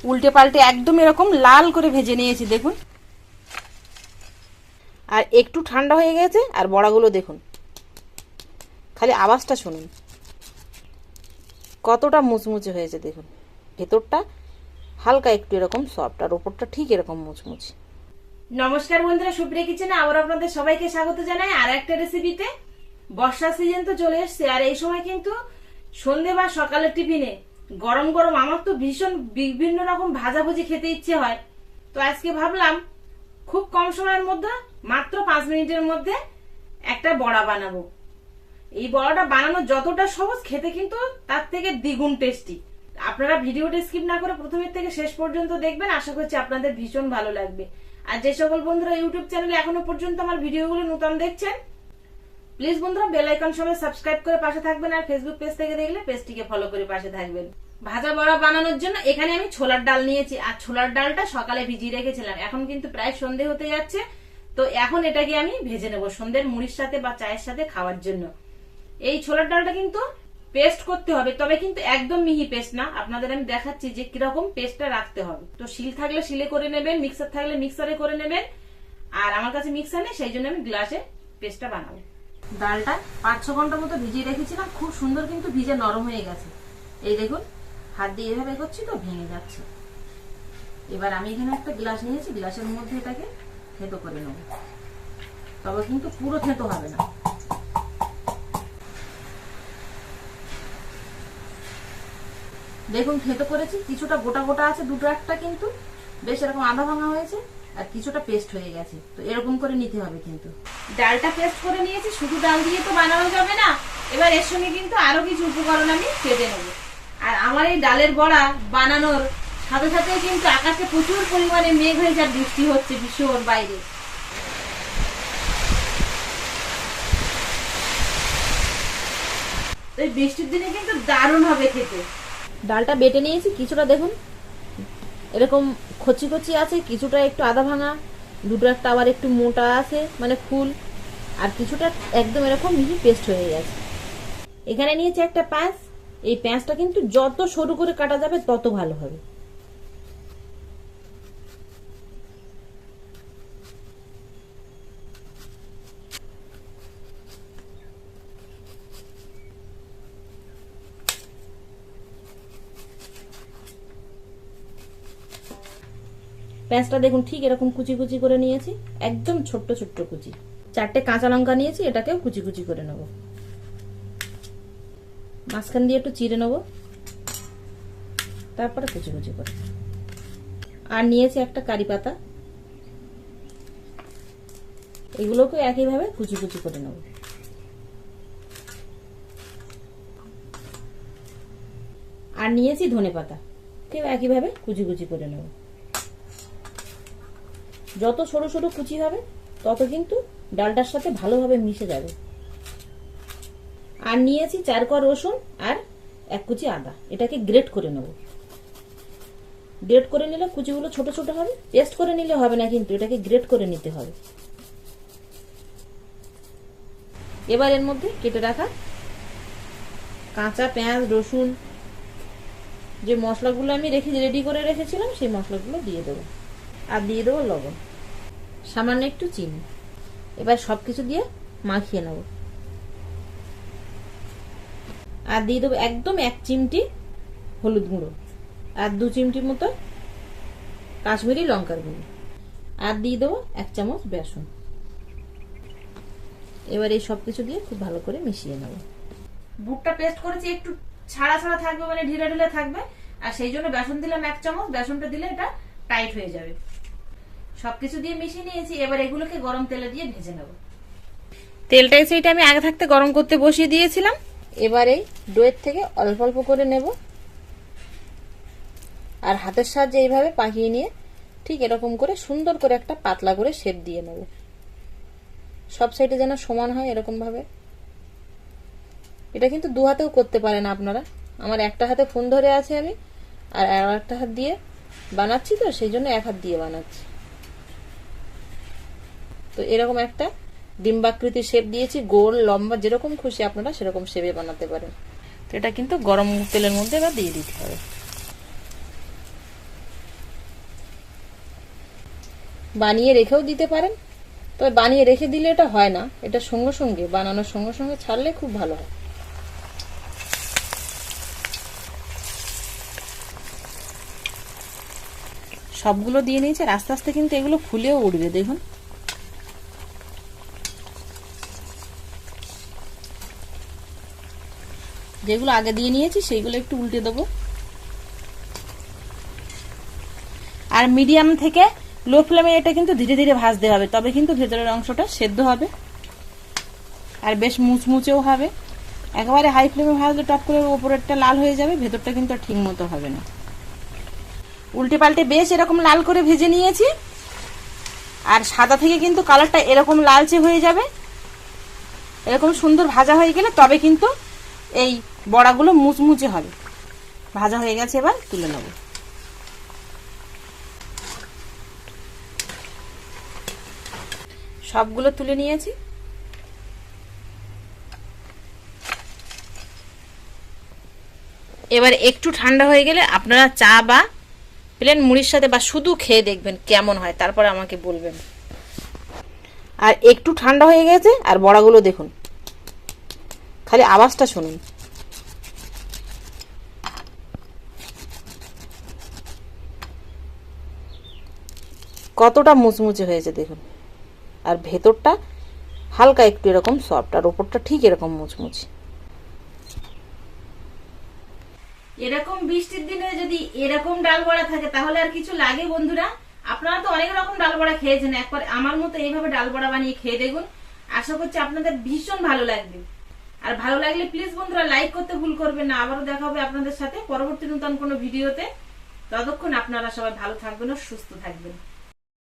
উল্টে পাল্টে একদম এরকম লাল করে ভেজে নিয়েছি দেখুন। আর একটু ঠান্ডা হয়ে গেছে। আর বড়াগুলো দেখুন, খালি আওয়াজটা শুনুন কতটা মুচমুচে হয়েছে দেখুন। ভেতরটা হালকা একটু এরকম সফট, আর ওপরটা ঠিক এরকম মুচমুচে। নমস্কার বন্ধুরা, সুপ্রিয়া কিচেনে আবার আপনাদের সবাইকে স্বাগত জানাই আর একটা রেসিপিতে। বর্ষার সিজন তো চলে এসছে, আর এই সময় কিন্তু সন্ধে বা সকালের টিফিনে গরম গরম আমার তো ভীষণ বিভিন্ন রকম ভাজাভুজি খেতে ইচ্ছে হয়। তো আজকে ভাবলাম খুব কম সময়ের মধ্যে, মাত্র 5 মিনিটের মধ্যে একটা বড়া বানাবো। এই বড়াটা বানানো যতটা সহজ, খেতে কিন্তু তার থেকে দ্বিগুণ টেস্টি। আপনারা ভিডিওটা স্কিপ না করে প্রথমের থেকে শেষ পর্যন্ত দেখবেন, আশা করছি আপনাদের ভীষণ ভালো লাগবে। আর যে সকল বন্ধুরা ইউটিউব চ্যানেলে এখনো পর্যন্ত আমার ভিডিওগুলো নতুন দেখছেন, প্লিজ বন্ধুরা বেল আইকন সবাই সাবস্ক্রাইব করে পাশে থাকবেন। আর ফেসবুক পেজ থেকে দেখলে পেজটিকে ফলো করে পাশে থাকবেন। ভাজা বড়া বানানোর জন্য এখানে আমি ছোলার ডাল নিয়েছি, আর ছোলার ডালটা সকালে ভিজিয়ে রেখেছিলাম। এখন কিন্তু প্রায় সন্ধে হতে যাচ্ছে, তো এখন এটাকে আমি ভেজে নেব সন্ধ্যের মুড়ির সাথে বা চায়ের সাথে খাওয়ার জন্য। এই ছোলার ডালটা কিন্তু পেস্ট করতে হবে, তবে কিন্তু একদম মিহি পেস্ট না। আপনাদের আমি দেখাচ্ছি যে কিরকম পেস্টটা রাখতে হবে। তো শিল থাকলে শিলে করে নেবেন, মিক্সার থাকলে মিক্সারে করে নেবেন। আর আমার কাছে মিক্সার নেই, সেই জন্য আমি গ্লাসে পেস্টটা বানাবো। ডালটা 5-6 ঘন্টা মতো ভিজিয়ে রেখেছিলাম, খুব সুন্দর কিন্তু ভিজে নরম হয়ে গেছে। এই দেখুন, হাত দিয়ে এভাবে করছি তো ভেঙে যাচ্ছে। এবার আমি এখানে একটা গ্লাস নিয়েছি, গ্লাসের মধ্যে এটাকে থেতো করে নেব, তবে কিন্তু পুরো থেতো হবে না। দেখুন থেতো করেছি, কিছুটা গোটা গোটা আছে, দুটো একটা কিন্তু বেশ এরকম আধা ভাঙা হয়েছে, আর কিছুটা পেস্ট হয়ে গেছে। তো এরকম করে নিতে হবে। কিন্তু ডালটা পেস্ট করে নিয়েছি, শুধু ডাল দিয়ে তো বানানো যাবে না। এবার এর সঙ্গে কিন্তু আরো কিছু উপকরণ আমি কেটে নেব। আর আমার এই ডালের বড়া বানানোর সাথে সাথে কিন্তু আকাশে প্রচুর পরিমাণে মেঘ হয়ে যা বৃষ্টি হচ্ছে ভীষণ বাইরে। এই বৃষ্টির দিনে কিন্তু দারুণ হবে খেতে। ডালটা বেটে নিয়েছি, কিছুটা দেখুন এরকম কচি কচি আছে, কিছুটা একটু আধা ভাঙা, দুটো একটা আবার একটু মোটা আছে মানে ফুল, আর কিছুটা একদম এরকম মিহি পেস্ট হয়ে গেছে। এখানে নিয়েছি একটা পেঁয়াজ। এই পেঁয়াজটা কিন্তু যত সরু করে কাটা যাবে তত ভালো হবে। পেঁয়াজটা দেখুন ঠিক এরকম কুচি কুচি করে নিয়েছি, একদম ছোট্ট ছোট্ট কুচি। 4টে কাঁচা লঙ্কা নিয়েছি, এটাকেও কুচি কুচি করে নেব। মাঝখান দিয়ে একটু চিড়ে নেব, তারপরে কুচি কুচি করে। আর নিয়েছি একটা কারি পাতা, এগুলোকে একইভাবে কুচি কুচি করে নেব। আর নিয়েছি ধনে পাতা, কেউ একইভাবে কুচি কুচি করে নেব। যত সরু সরু কুচি হবে তত কিন্তু ডালটার সাথে ভালোভাবে মিশে যাবে। আর নিয়েছি 4 কোয়া রসুন আর 1 কুচি আদা, এটাকে গ্রেট করে নেব। গ্রেট করে নিলে কুচিগুলো ছোট ছোট হবে, পেস্ট করে নিলে হবে না, কিন্তু এটাকে গ্রেট করে নিতে হবে। এবার এর মধ্যে কেটে রাখা কাঁচা পেঁয়াজ রসুন, যে মশলাগুলো আমি রেডি করে রেখেছিলাম সেই মশলাগুলো দিয়ে দেবো। আর দিয়ে দেবো লবণ, সামান্য একটু চিনি। এবার সবকিছু দিয়ে মাখিয়ে নেব। আর দিয়ে দেবো একদম 1 চিমটি হলুদ গুঁড়ো, আর 2 চিমটির মতো কাশ্মীরি লঙ্কার গুঁড়ো, আর দিয়ে দেবো 1 চামচ বেসন। এবার এই সবকিছু দিয়ে খুব ভালো করে মিশিয়ে নেব। বুটটা পেস্ট করেছি, একটু ছাড়া ছাড়া থাকবে মানে ঢিলা ঢিলা থাকবে, আর সেই জন্য বেসন দিলাম 1 চামচ। বেসনটা দিলে এটা টাইট হয়ে যাবে। সবকিছু দিয়ে মিশিয়ে নিয়েছি, এবার এগুলোকে গরম তেলে দিয়ে ভেজে নেব। তেলটা সেইটা আমি আগে থাকতে গরম করতে বসিয়ে দিয়েছিলাম। এবার এই ডোয়ের থেকে অল্প অল্প করে নেব, আর হাতের সাহায্যে এইভাবে পাকিয়ে নিয়ে ঠিক এরকম করে সুন্দর করে একটা পাতলা করে শেপ দিয়ে নেব। সব সাইডে যেন সমান হয় এরকম ভাবে। এটা কিন্তু 2 হাতেও করতে পারেন আপনারা। আমার একটা হাতে ফোন ধরে আছে আমি, আর একটা হাত দিয়ে বানাচ্ছি, তো সেই জন্য 1 হাত দিয়ে বানাচ্ছি। তো এরকম একটা ডিম্বাকৃতির শেপ দিয়েছি, গোল লম্বা যেরকম খুশি আপনারা সেরকম শেপে বানাতে পারেন। তো এটা কিন্তু গরম তেলের মধ্যে এবার দিয়ে দিতে হবে। বানিয়ে রেখেও দিতে পারেন, তবে বানিয়ে রেখে দিলে এটা হয় না, এটা সঙ্গে সঙ্গে বানানোর সঙ্গে সঙ্গে ছাড়লে খুব ভালো হয়। সবগুলো দিয়ে নিয়েছে, আর আস্তে আস্তে কিন্তু এগুলো ফুলেও উঠবে। দেখুন যেগুলো আগে দিয়ে নিয়েছি সেইগুলো একটু উল্টে দেবো। আর মিডিয়াম থেকে লো ফ্লেমে এটা কিন্তু ধীরে ধীরে ভাজতে হবে, তবে কিন্তু ভেতরের অংশটা সেদ্ধ হবে আর বেশ মুচমুচেও হবে। একেবারে হাই ফ্লেমে ভাজলে টপ করে উপরেরটা লাল হয়ে যাবে, ভেতরটা কিন্তু ঠিক মতো হবে না। উল্টে পাল্টে বেশ এরকম লাল করে ভেজে নিয়েছি, আর সাদা থেকে কিন্তু কালারটা এরকম লালচে হয়ে যাবে। এরকম সুন্দর ভাজা হয়ে গেলে তবে কিন্তু এই বড়াগুলো মুচমুচে হবে। ভাজা হয়ে গেছে, এবার তুলে নেব। সবগুলো তুলে নিয়েছি। এবার একটু ঠান্ডা হয়ে গেলে আপনারা চা বা প্লেন মুড়ির সাথে বা শুধু খেয়ে দেখবেন কেমন হয়, তারপরে আমাকে বলবেন। আর একটু ঠান্ডা হয়ে গেছে, আর বড়াগুলো দেখুন, খালি আওয়াজটা শুনুন। কতটা মুচমুচে হয়েছে দেখুন, আর ভেতরটা হালকা একটু এরকম সফট, আর ওপরটা ঠিক এরকম মুচমুচে। এরকম বৃষ্টির দিনে যদি এরকম ডাল বড়া থাকে তাহলে আর কিছু লাগে বন্ধুরা? আপনারা তো অনেক রকম ডাল বড়া খেয়েছেন, একবার আমার মতো এইভাবে ডাল বড়া বানিয়ে খেয়ে দেখুন। আশা করছি আপনাদের ভীষণ ভালো লাগবে। আর ভালো লাগলে প্লিজ বন্ধুরা লাইক করতে ভুল করবেন না। আবারও দেখা হবে আপনাদের সাথে পরবর্তী নতুন কোনো ভিডিওতে। ততক্ষণ আপনারা সবাই ভালো থাকবেন ও সুস্থ থাকবেন।